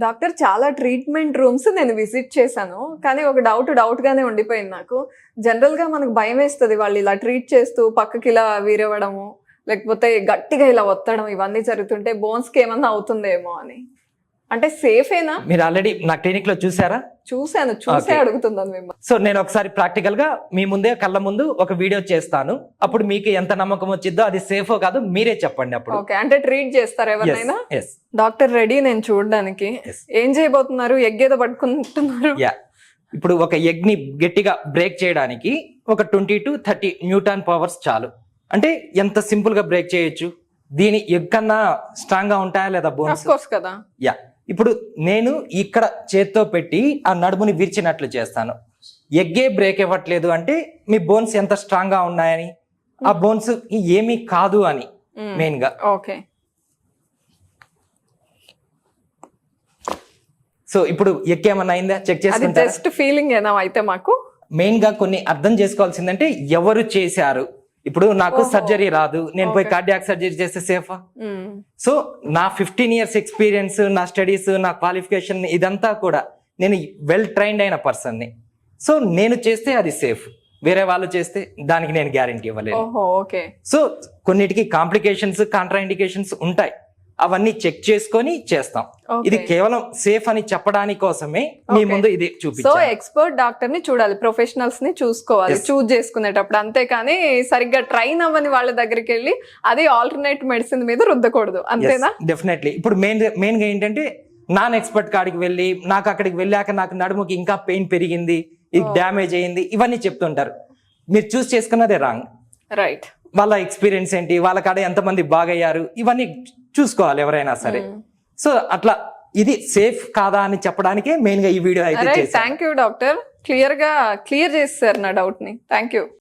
Doctor చాలా treatment rooms నేను visit చేశాను. కానీ ఒక డౌట్ గానే ఉండిపోయింది నాకు. జనరల్‌గా మనకు భయమేస్తది వాళ్ళు ఇలా ట్రీట్ చేస్తూ పక్కకి ఇలా విరవడము, లేకపోతే గట్టిగా ఇలా ఒత్తడం ఇవన్నీ జరుగుతుంటే బోన్స్‌కి ఏమన్నా అవుతుందేమో అని. అంటే సేఫేనా? మీరు ఆల్రెడీ నా క్లినిక్ లో చూసారా? చూసాను. చూసే అడుగుతున్నాను మిమ్మల్ని. సో నేను ఒకసారి ప్రాక్టికల్ గా మీ ముందే కళ్ళ ముందు ఒక వీడియో చేస్తాను. అప్పుడు మీకు ఎంత నమ్మకం వచ్చిందో అది సేఫో కాదు మీరే చెప్పండి అప్పుడు. ఓకే. అంటే ట్రీట్ చేస్తారా ఎవరినైనా? yes. డాక్టర్ రెడీ నేను చూడడానికి. ఏం చేయబోతున్నారు? ఎగ్ ఏదో పట్టుకుంటున్నారు. ఇప్పుడు ఒక ఎగ్ ని గట్టిగా బ్రేక్ చేయడానికి ఒక 20 to 30 న్యూటన్ పవర్స్ చాలు. అంటే ఎంత సింపుల్ గా బ్రేక్ చేయొచ్చు. దీని ఎగ్ కన్నా స్ట్రాంగ్ గా ఉంటాయా లేదా బోన్స్? ఆఫ్ కోర్స్ కదా. ఇప్పుడు నేను ఇక్కడ చేత్తో పెట్టి ఆ నడుముని విరిచినట్లు చేస్తాను. ఎగ్గే బ్రేక్ ఇవ్వట్లేదు అంటే మీ బోన్స్ ఎంత స్ట్రాంగ్ గా ఉన్నాయని, ఆ బోన్స్ ఏమీ కాదు అని మెయిన్ గా. ఓకే. సో ఇప్పుడు ఎగ్ ఏమన్నా అయిందా చెక్ చేసుకుంటారా? జస్ట్ ఫీలింగ్ ఏనా అయితే మాకు మెయిన్ గా కొన్ని అర్థం చేసుకోవాల్సిందంటే ఎవరు చేశారు. ఇప్పుడు నాకు సర్జరీ రాదు, నేను పోయి కార్డియాక్ సర్జరీ చేస్తే సేఫా? సో నా 15 years ఎక్స్పీరియన్స్, నా స్టడీస్, నా క్వాలిఫికేషన్ ఇదంతా కూడా నేను వెల్ ట్రైన్డ్ అయిన పర్సన్ ని. సో నేను చేస్తే అది సేఫ్, వేరే వాళ్ళు చేస్తే దానికి నేను గ్యారంటీ ఇవ్వలేను. సో కొన్నిటికి కాంప్లికేషన్స్, కాంట్రా ఇండికేషన్స్ ఉంటాయి, అవన్నీ చెక్ చేసుకొని చేస్తాం. ఇది కేవలం సేఫ్ అని చెప్పడానికి కోసమే మీ ముందు ఇది చూపించాను. సో ఎక్స్పర్ట్ డాక్టర్ ని చూడాలి, ప్రొఫెషనల్స్ ని చూసుకోవాలి చూజ్ చేసుకునేటప్పుడు. అంతేకాని సరిగ్గా ట్రైన్ అవ్వని వాళ్ళ దగ్గరికి వెళ్ళి అది ఆల్టర్నేట్ మెడిసిన్ మీద రుద్దకూడదు, అంతేనా? డెఫినెట్లీ. ఇప్పుడు మెయిన్ గా ఏంటంటే నాన్ ఎక్స్పర్ట్ కాడికి వెళ్ళి నాకు అక్కడికి వెళ్ళాక నాకు నడుముకి ఇంకా పెయిన్ పెరిగింది, ఇది డ్యామేజ్ అయ్యింది, ఇవన్నీ చెప్తుంటారు. మీరు చూస్ చేసుకున్నదే రాంగ్. రైట్. వాళ్ళ ఎక్స్పీరియన్స్ ఏంటి, వాళ్ళ కాడ ఎంతమంది బాగయ్యారు, ఇవన్నీ చూసుకోవాలి ఎవరైనా సరే. సో అట్లా ఇది సేఫ్ కాదా అని చెప్పడానికే మెయిన్ గా ఈ వీడియో అయితే చేశాను. థ్యాంక్ యూ డాక్టర్, క్లియర్ చేస్తారు నా డౌట్ ని. Thank you.